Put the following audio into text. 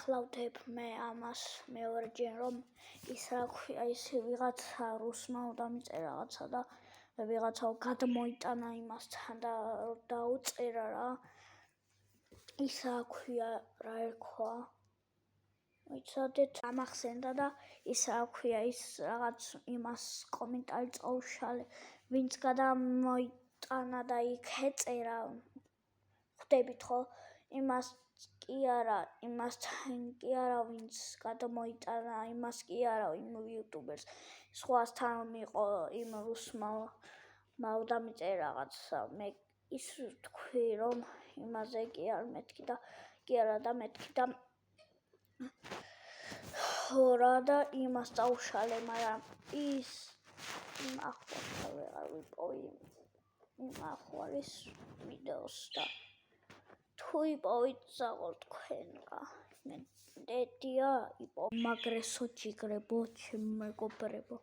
ახლავდებ მე ამას მეორეჯერ რომ ის რა ქვია ის ვიღაცა რუსმა დამიწერა რაღაცა და ვიღაცა გადმოიტანა იმასთან და დაუწერა რა ის რა ქვია რა ერქვა ვიცოდეთ ამახსენდა და ის რა ქვია ის რაღაც იმას კომენტარი წაუშალე ვინც გადმოიტანა და იქ ეწერა ხვდებით ხო იმას კი არა იმასთან კი არა ვინც გადმოიტანა იმას კი არა იმ იუტუბერს სხვასთან იყო იმ რუსმა დამიწერა რაღაცა მე ის თქვი რომ იმაზე კი არ მეთქი და კი არა და მეთქი და ხორა და იმას წაუშალე მაგრამ ის ახლა ვეღარ ვიპოვი ახალის ვიდეოს და თუ იპოვით ზაღორ თქვენ რა მე დედია იპოვ მაგრესო ჯიგრებო ჩემო მეგობრებო